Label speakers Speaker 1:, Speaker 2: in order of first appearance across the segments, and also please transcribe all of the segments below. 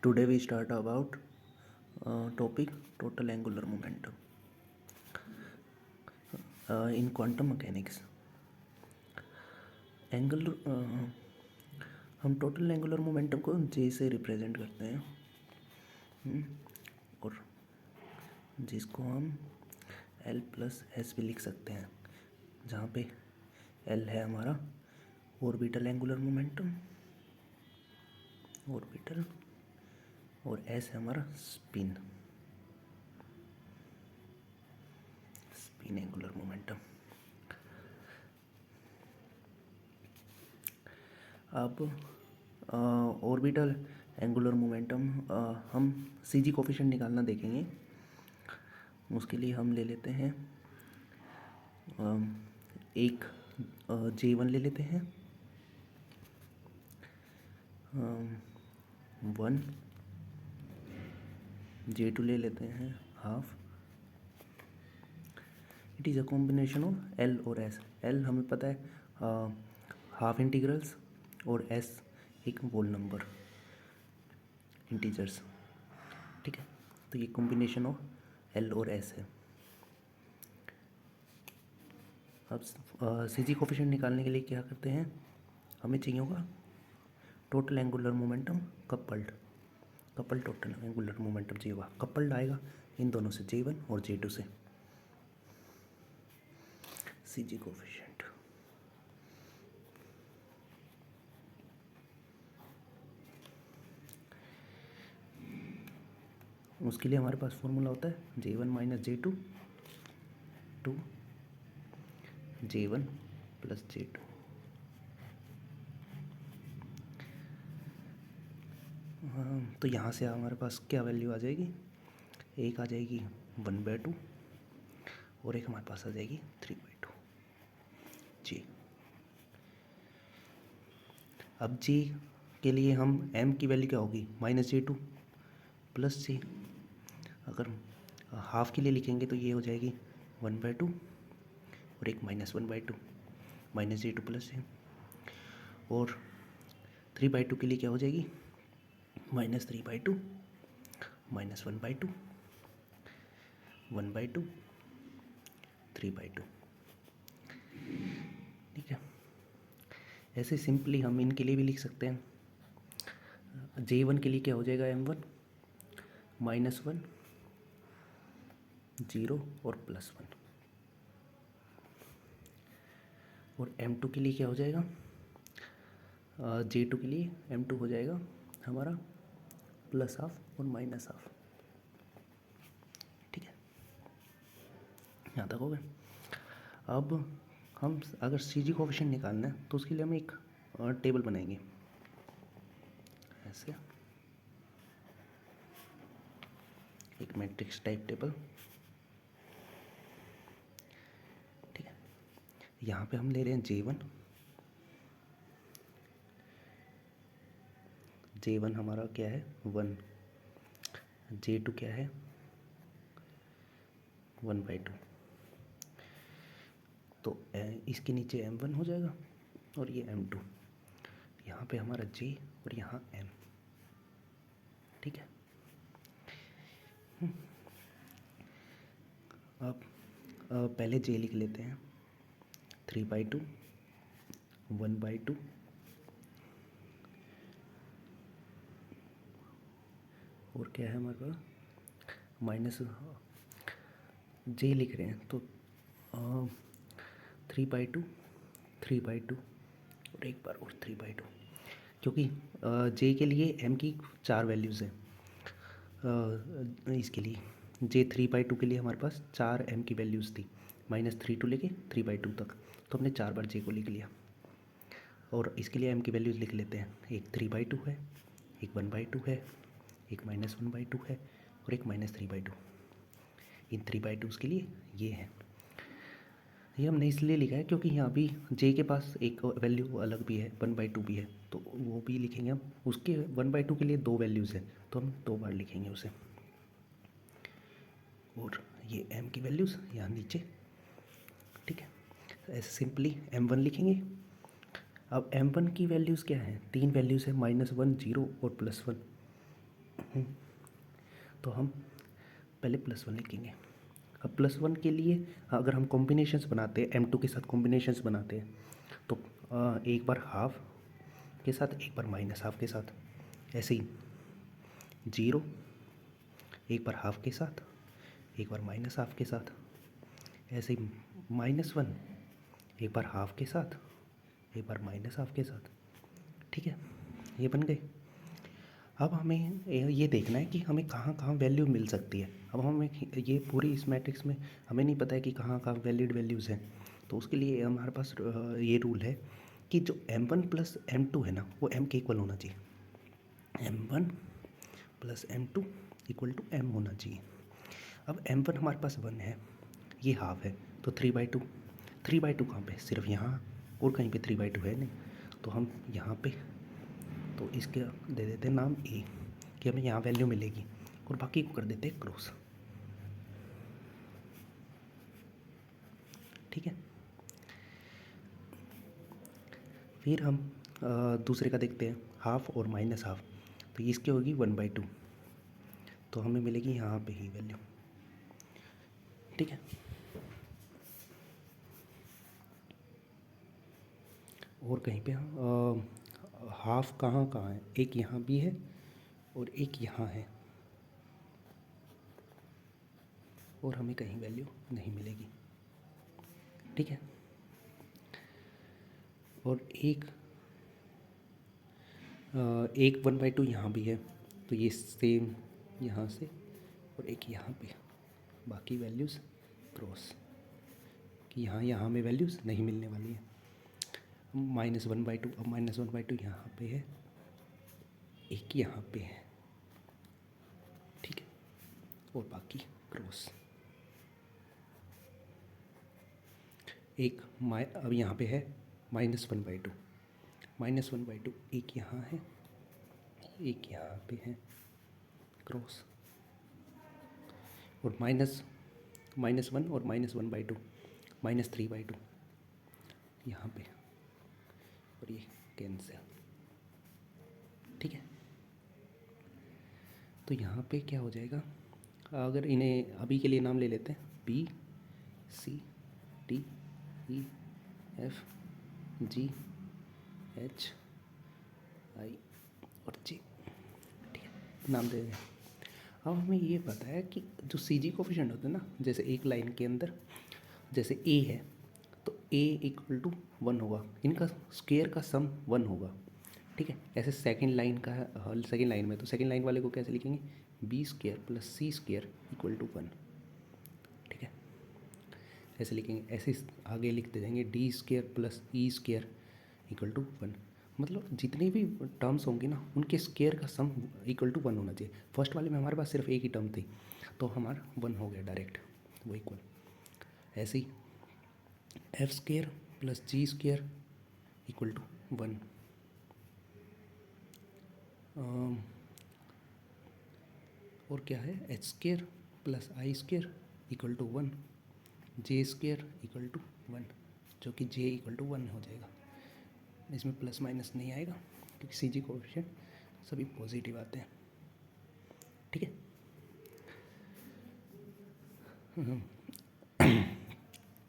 Speaker 1: Today we start about topic total angular momentum in quantum mechanics. Angle हम total angular momentum को जे से represent करते हैं और जिसको हम एल प्लस एस भी लिख सकते हैं, जहाँ पे एल है हमारा ऑर्बिटल एंगुलर मोमेंटम ऑर्बिटल और एस है हमारा स्पिन एंगुलर मोमेंटम। अब ऑर्बिटल एंगुलर मोमेंटम हम सी जी कोफिशिएंट निकालना देखेंगे। उसके लिए हम ले लेते हैं एक J1 ले लेते हैं 1, J2 ले लेते हैं half. It is a combination of L और एस। एल हमें पता है हाफ इंटीग्रल्स और एस एक होल नंबर इंटीजर्स, ठीक है। तो ये कॉम्बिनेशन ऑफ एल और एस है। अब सी जी कोफिशिएंट निकालने के लिए क्या करते हैं, हमें चाहिए होगा total angular momentum coupled total angular momentum चाहिए होगा। कपल्ड आएगा इन दोनों से, J1 और J2 से। सी जी कोफिशिएंट उसके लिए हमारे पास फॉर्मूला होता है J1 minus J2 to J1 plus J2। तो यहाँ से हमारे पास क्या वैल्यू आ जाएगी, एक आ जाएगी 1/2 और एक हमारे पास आ जाएगी 3/2 जी। अब जी के लिए हम m की वैल्यू क्या होगी, -J2 प्लस जी। अगर हाफ के लिए लिखेंगे तो ये हो जाएगी 1/2 और एक -1/2 -J2 प्लस जी। और 3/2 के लिए क्या हो जाएगी, -3/2 -1/2 1/2 3/2, ठीक है। ऐसे सिंपली हम इनके लिए भी लिख सकते हैं। J1 के लिए क्या हो जाएगा, M1 -1 0 और +1। और M2 के लिए क्या हो जाएगा, J2 के लिए M2 हो जाएगा हमारा +½ और -½ ठीक है। यहाँ तक हो गया। अब हम अगर सी जी कोफिशिएंट निकालना है तो उसके लिए हम एक टेबल बनाएंगे ऐसे, एक मैट्रिक्स टाइप टेबल, ठीक है। यहाँ पे हम ले रहे हैं J1 हमारा क्या है 1, J2 क्या है 1/2। तो इसके नीचे M1 हो जाएगा और ये M2, यहाँ पे हमारा J और यहाँ M, ठीक है। अब पहले J लिख लेते हैं 3/2 1/2 और क्या है हमारे पास माइनस J लिख रहे हैं तो 3/2 3/2 और एक बार और 3/2, क्योंकि J के लिए M की 4 वैल्यूज़ हैं। इसके लिए J 3/2 के लिए हमारे पास 4 M की वैल्यूज़ थी, -3 टू लेके 3/2 तक। तो हमने 4 बार J को लिख लिया और इसके लिए M की वैल्यूज़ लिख लेते हैं। एक 3/2 है, एक 1/2 है, एक -1/2 है और एक -3/2। इन 3/2 के लिए ये है। ये हमने इसलिए लिखा है क्योंकि यहाँ भी J के पास एक वैल्यू अलग भी है, 1/2 भी है, तो वो भी लिखेंगे हम। उसके 1/2 के लिए 2 वैल्यूज़ है तो हम 2 बार लिखेंगे उसे। और ये M की वैल्यूज़ यहाँ नीचे, ठीक है। ऐसे सिंपली M1 लिखेंगे। अब M1 की वैल्यूज़ क्या है, 3 वैल्यूज़ है, -1 0 और +1। तो हम पहले +1 लिखेंगे। अब +1 के लिए अगर हम कॉम्बिनेशंस बनाते हैं, M2 के साथ कॉम्बिनेशंस बनाते हैं, तो एक बार हाफ के साथ, एक बार -½ के साथ, ऐसे ही 0 एक बार हाफ के साथ, एक बार -½ के साथ, ऐसे ही -1 एक बार हाफ के साथ, एक बार -½ के साथ। ठीक है, ये बन गए। अब हमें ये देखना है कि हमें कहाँ कहाँ वैल्यू मिल सकती है। अब हमें ये पूरी इस मैट्रिक्स में हमें नहीं पता है कि कहाँ कहाँ वैलिड वैल्यूज़ हैं, तो उसके लिए हमारे पास ये रूल है कि जो m1 + m2 है ना, वो m के इक्वल होना चाहिए। m1 + m2 = m होना चाहिए। अब m1 हमारे पास 1 है, ये हाफ है, तो 3/2। 3/2 कहाँ पे? सिर्फ यहाँ, और कहीं पे 3/2 है नहीं, तो हम यहाँ पे तो इसके दे देते हैं नाम a, कि हमें यहाँ वैल्यू मिलेगी, और बाकी को कर देते हैं क्रॉस। ठीक है, फिर हम दूसरे का देखते हैं, हाफ और -½ तो इसकी होगी 1/2, तो हमें मिलेगी यहाँ पे ही वैल्यू। ठीक है, और कहीं पे हाफ कहाँ कहाँ है? एक यहाँ भी है और एक यहाँ है, और हमें कहीं वैल्यू नहीं मिलेगी। ठीक है, और एक 1/2 यहाँ भी है, तो ये सेम यहाँ से, और एक यहाँ पे, बाकी वैल्यूज़ क्रॉस, कि यहाँ हमें वैल्यूज़ नहीं मिलने वाली है। -1/2, अब -1/2 यहाँ पे है, एक यहाँ पे है। ठीक है, और बाकी क्रॉस। अब यहाँ पे है -1/2, -1/2 एक यहाँ है, एक यहाँ पे है, क्रॉस, और -1 और -1/2 -3/2 यहाँ पे, और ये कैंसिल। ठीक है, तो यहाँ पे क्या हो जाएगा, अगर इन्हें अभी के लिए नाम ले लेते हैं, B C D E F G H I और J। ठीक है, नाम दे दें। अब हमें ये पता है कि जो CG कोफिशिएंट होते हैं ना, जैसे एक लाइन के अंदर जैसे A है, तो A = 1 होगा, इनका स्क्वायर का सम 1 होगा। ठीक है, ऐसे सेकंड लाइन का सेकंड लाइन में, तो सेकंड लाइन वाले को कैसे लिखेंगे? B² + C² = 1। ठीक है, ऐसे लिखेंगे, ऐसे आगे लिखते जाएंगे D² + E² = 1। मतलब जितने भी टर्म्स होंगे ना, उनके स्क्वायर का सम = 1 होना चाहिए। फर्स्ट वाले में हमारे पास सिर्फ एक ही टर्म थी, तो हमारा 1 हो गया डायरेक्ट, वो इक्वल। ऐसे ही F² + G² = 1। और क्या है? H² + I² = 1, J² = 1, जो कि J = 1 हो जाएगा। इसमें प्लस माइनस नहीं आएगा, क्योंकि CG कोएफिशिएंट सभी पॉजिटिव आते हैं। ठीक है,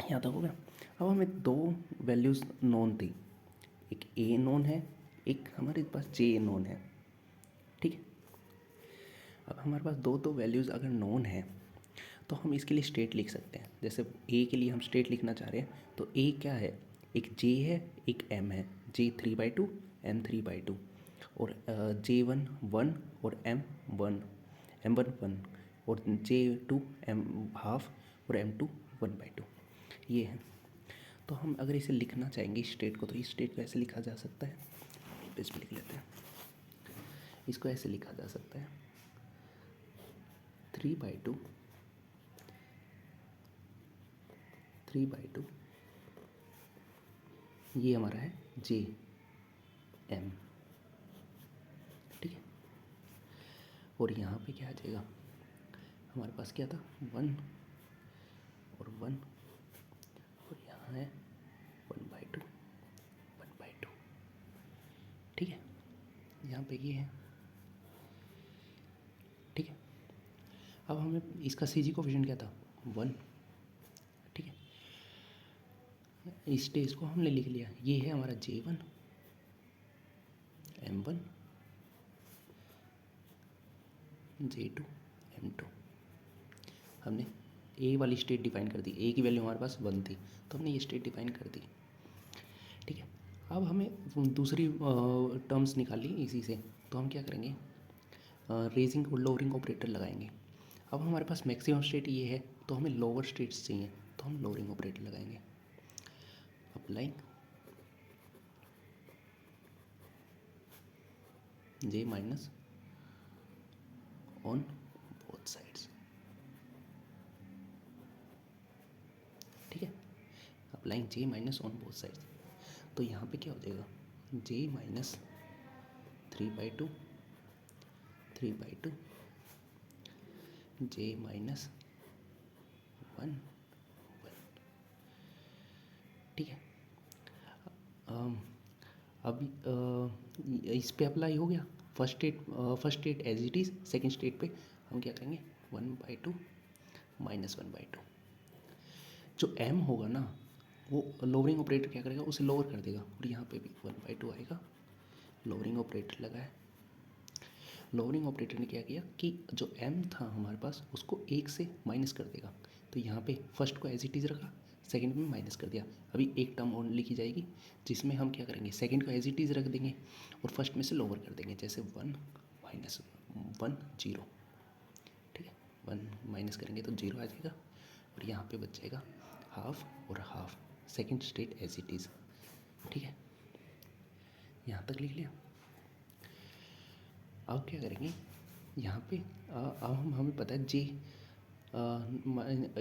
Speaker 1: यहाँ तक हो गया। अब हमें 2 वैल्यूज़ नोन थी, एक A नोन है, एक हमारे पास J नोन है। ठीक है, अब हमारे पास दो वैल्यूज़ अगर नोन है, तो हम इसके लिए स्टेट लिख सकते हैं। जैसे A के लिए हम स्टेट लिखना चाह रहे हैं, तो A क्या है? एक J है, एक M है, J 3/2, M 3/2, और J1 1 और M1 1 और J2 M½ और M2 1/2, ये है। तो हम अगर इसे लिखना चाहेंगे इस स्टेट को, तो इस स्टेट को ऐसे लिखा जा सकता है, पेज पे लिख लेते हैं। इसको ऐसे लिखा जा सकता है 3/2 ये हमारा है JM। ठीक है, और यहाँ पे क्या आ जाएगा? हमारे पास क्या था? 1 और 1, और यहाँ है 1/2 1/2। ठीक है, यहाँ पे ये है, ठीक है। अब हमें इसका सी जी कोफिशिएंट क्या था 1, ठीक है। इस स्टेज को हमने लिख लिया, ये है हमारा J1 M1 J2 M2। हमने ए वाली स्टेट डिफाइन कर दी, ए की वैल्यू हमारे पास 1 थी तो हमने ये स्टेट डिफाइन कर दी, ठीक है। अब हमें दूसरी टर्म्स निकाली इसी से, तो हम क्या करेंगे रेजिंग और लोअरिंग ऑपरेटर लगाएंगे। अब हमारे पास मैक्सिमम स्टेट ये है तो हमें लोअर स्टेट्स चाहिए, तो हम लोअरिंग ऑपरेटर लगाएंगे। Applying J minus on both sides, ठीक है। Applying J minus on both sides, तो यहाँ पे क्या हो जाएगा J माइनस 3/2 3/2 J माइनस 1 1, ठीक है। अब इस पे अप्लाई हो गया first state as it is. Second state पे हम क्या करेंगे 1/2 माइनस 1/2। जो m होगा ना वो लोअरिंग ऑपरेटर क्या करेगा, उसे लोअर कर देगा, और यहाँ पे भी 1/2 आएगा। लोअरिंग ऑपरेटर लगाया, लोअरिंग ऑपरेटर ने क्या किया कि जो m था हमारे पास उसको 1 से माइनस कर देगा, तो यहाँ पे फर्स्ट को एज इट इज़ रखा, सेकंड में माइनस कर दिया। अभी एक टर्म और लिखी जाएगी जिसमें हम क्या करेंगे सेकंड को एज इट इज़ रख देंगे और फर्स्ट में से लोअर कर देंगे, जैसे 1 माइनस 1 0, ठीक है। 1 माइनस करेंगे तो 0 आ जाएगा, और यहाँ पे बच जाएगा हाफ और half, second state as it is, ठीक है। यहाँ तक लिख लिया। अब क्या करेंगे यहाँ पे अब हमें पता है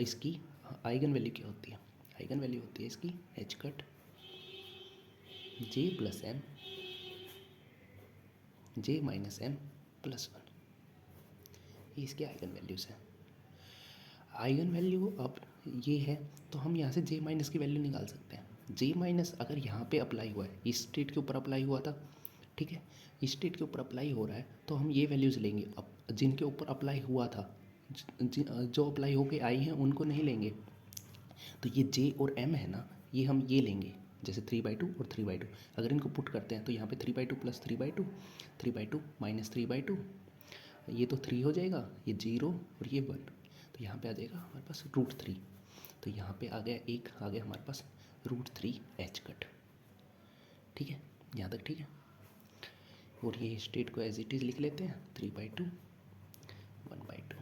Speaker 1: इसकी आइगन वैल्यू क्या होती है। आइगन वैल्यू होती है इसकी h cut J plus M J minus M plus 1, ये इसकी आइगन वैल्यूज़ हैं। आइगन वैल्यू अब ये है तो हम यहाँ से J माइनस की वैल्यू निकाल सकते हैं। J माइनस अगर यहाँ पे अप्लाई हुआ है, इस स्टेट के ऊपर अप्लाई हुआ था, ठीक है, इस स्टेट के ऊपर अप्लाई हो रहा है, तो हम ये वैल्यूज़ लेंगे। अब जिनके ऊपर अप्लाई हुआ था, जो अप्लाई होके आई हैं उनको नहीं लेंगे, तो ये J और M है ना, ये हम ये लेंगे, जैसे 3/2 और 3/2। अगर इनको पुट करते हैं तो यहाँ पे 3/2 प्लस 3/2 3/2 माइनस 3/2, ये तो 3 हो जाएगा, ये 0 और ये 1, तो यहाँ पे आ जाएगा हमारे पास √3। तो यहाँ पे आ गया एक, आ गया हमारे पास √3 h कट, ठीक है। यहाँ तक ठीक है। और ये स्टेट को एज इट इज़ लिख लेते हैं 3/2 1/2,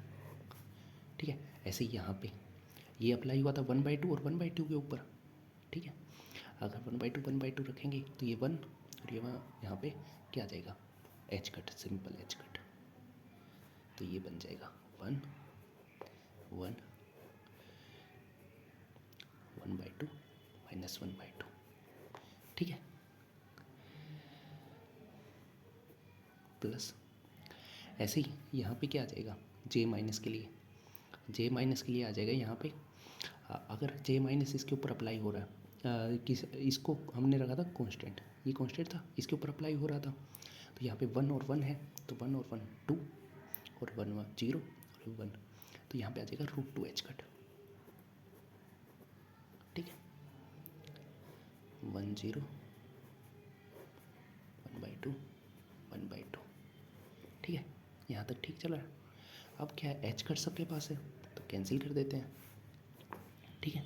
Speaker 1: ठीक है। ऐसे ही यहाँ पे ये अप्लाई हुआ था 1/2 और 1/2 के ऊपर, ठीक है। अगर 1/2 1/2 रखेंगे तो ये 1 और ये यहाँ पे क्या आ जाएगा h cut, simple h cut, तो ये बन जाएगा 1 1 1/2 माइनस 1/2, ठीक है। प्लस ऐसे ही यहाँ पे क्या आ जाएगा J माइनस के लिए, J माइनस के लिए आ जाएगा यहाँ पे अगर J माइनस इसके ऊपर अप्लाई हो रहा है इसको हमने रखा था कांस्टेंट, ये कांस्टेंट था, इसके ऊपर अप्लाई हो रहा था, तो यहाँ पे 1 और 1 है, तो 1 और 1 2 और 1 1 0 और 1, तो यहाँ पे आ जाएगा √2 h कट, ठीक है। 1 0 1/2 1/2, ठीक है। यहाँ तक ठीक चला है। अब क्या है h कट सबके पास है तो कैंसिल कर देते हैं, ठीक है।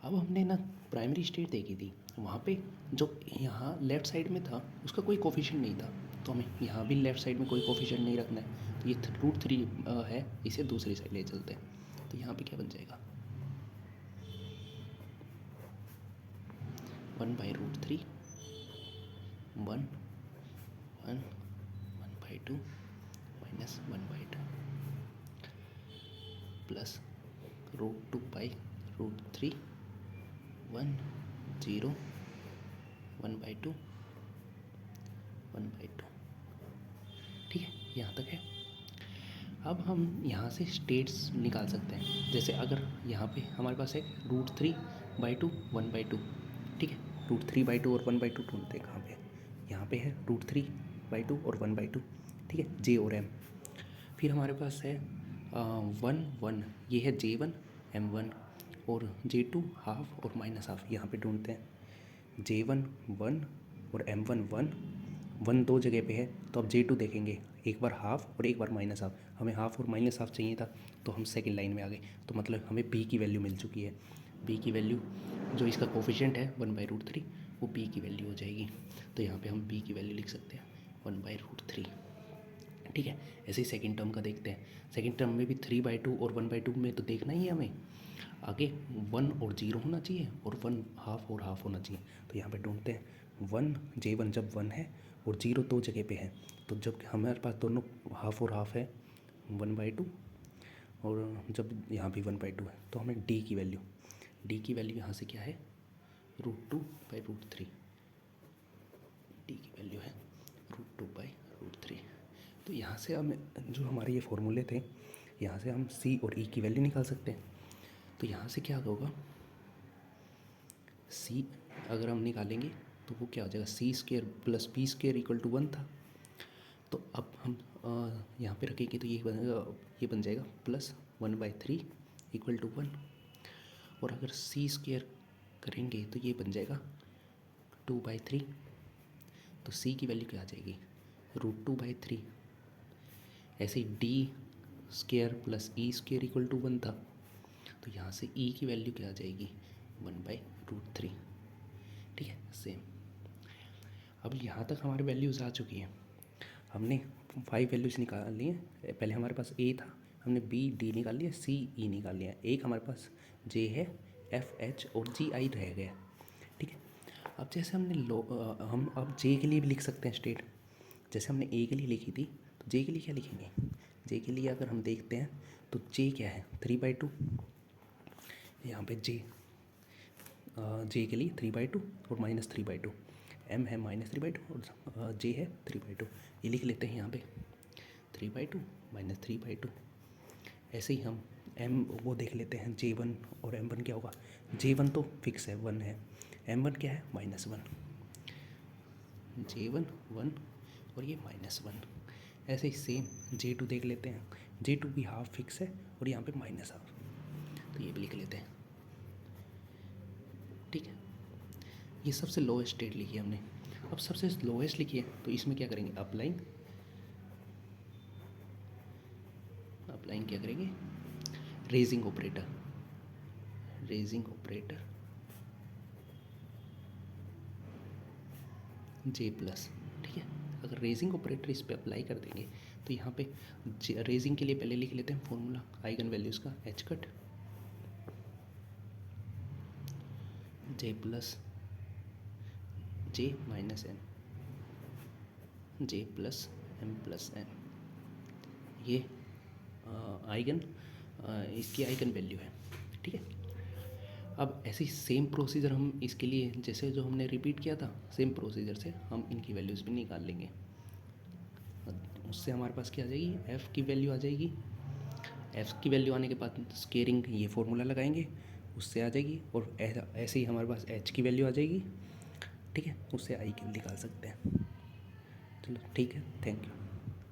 Speaker 1: अब हमने ना प्राइमरी स्टेट देखी थी, वहाँ पे जो यहाँ लेफ़्ट साइड में था उसका कोई कोफिशिएंट नहीं था, तो हमें यहाँ भी लेफ़्ट साइड में कोई कोफिशिएंट नहीं रखना है, तो ये √3 है, इसे दूसरी साइड ले चलते हैं। तो यहाँ पे क्या बन जाएगा 1/√3 1 1 1/2 माइनस 1/2 प्लस √2/√3 1 0 1/2 1/2, ठीक है। यहाँ तक है। अब हम यहाँ से स्टेट्स निकाल सकते हैं, जैसे अगर यहाँ पे हमारे पास है √3/2 1/2, ठीक है। √3/2 और 1/2 ढूंढते हैं कहाँ पे, यहाँ पे है √3/2 और 1/2, ठीक है। J और M, फिर हमारे पास है 1 1, ये है J1 M1 और J2 हाफ और माइनस हाफ, यहाँ पे ढूंढते हैं। J1 1 और M1 1, 1 दो जगह पे है, तो अब J2 देखेंगे, एक बार हाफ और एक बार माइनस हाफ। हमें हाफ और माइनस हाफ चाहिए था, तो हम सेकंड लाइन में आ गए, तो मतलब हमें B की वैल्यू मिल चुकी है। B की वैल्यू जो इसका कोफिशिएंट है 1/√3, वो B की वैल्यू हो जाएगी। तो यहाँ पे हम B की वैल्यू लिख सकते हैं 1/√3। ठीक है, ऐसे ही सेकंड टर्म का देखते हैं। सेकंड टर्म में भी 3/2 और 1/2 में तो देखना ही है हमें, आगे 1 और 0 होना चाहिए और 1 हाफ और हाफ होना चाहिए। तो यहाँ पे ढूंढते हैं 1 J1 जब 1 है और 0 दो जगह पे है, तो जब हमारे पास दोनों हाफ और हाफ है 1/2, और जब यहाँ भी 1/2 है, तो हमें D की वैल्यू यहाँ से क्या है √2/√3। D की वैल्यू है √2/√3। तो यहाँ से हम जो हमारे ये फॉर्मूले थे, यहाँ से हम C और E की वैल्यू निकाल सकते हैं। तो यहाँ से क्या होगा, C अगर हम निकालेंगे तो वो क्या हो जाएगा, C² + B² = 1 था। तो अब हम यहाँ पे रखेंगे तो ये बन जाएगा +1/3 = 1, और अगर C² करेंगे तो ये बन जाएगा 2/3। तो C की वैल्यू क्या आ जाएगी, √2/3। ऐसे ही D² + E² = 1 था, तो यहाँ से E की वैल्यू क्या आ जाएगी 1/√3। ठीक है, सेम। अब यहाँ तक हमारी वैल्यूज़ आ चुकी हैं। हमने 5 वैल्यूज़ निकाल ली हैं। पहले हमारे पास A था, हमने B D निकाल लिया, C E निकाल लिया, एक हमारे पास J है, F H और G I रह गया। ठीक है, अब जैसे हम अब J के लिए भी लिख सकते हैं स्टेट। जैसे हमने A के लिए लिखी थी, तो J के लिए क्या लिखेंगे, J के लिए अगर हम देखते हैं तो J क्या है 3/2, यहाँ पे J के लिए 3/2 और -3/2, M है -3/2 और J है 3/2, ये लिख लेते हैं यहाँ पे 3/2 -3/2। ऐसे ही हम M वो देख लेते हैं, J1 और M1 क्या होगा। J1 तो फिक्स है 1 है, M1 क्या है -1, J1 1 और ये -1। ऐसे ही सेम J2 देख लेते हैं, J2 भी हाफ फिक्स है और यहाँ पे -हाफ, तो ये भी लिख लेते हैं। ठीक है, ये सबसे लोएस्ट स्टेट लिखी है हमने। अब सबसे लोएस्ट लिखी है तो इसमें क्या करेंगे, अप्लाइंग क्या करेंगे, रेजिंग ऑपरेटर J+। ठीक है, अगर रेजिंग ऑपरेटर इस पर अप्लाई कर देंगे तो यहाँ पे रेजिंग के लिए पहले लिख लेते हैं फॉर्मूला आइगन वैल्यूज़ का, H cut J + J - N J + M + N, ये आइगन इसकी आइगन वैल्यू है। ठीक है, अब ऐसे ही सेम प्रोसीजर हम इसके लिए जैसे जो हमने रिपीट किया था, सेम प्रोसीजर से हम इनकी वैल्यूज़ भी निकाल लेंगे। उससे हमारे पास क्या आ जाएगी, F की वैल्यू आ जाएगी। F की वैल्यू आने के बाद स्केयरिंग ये फॉर्मूला लगाएंगे, उससे आ जाएगी, और ऐसे ही हमारे पास H की वैल्यू आ जाएगी। ठीक है, उससे I की निकाल सकते हैं। चलो ठीक है, थैंक यू।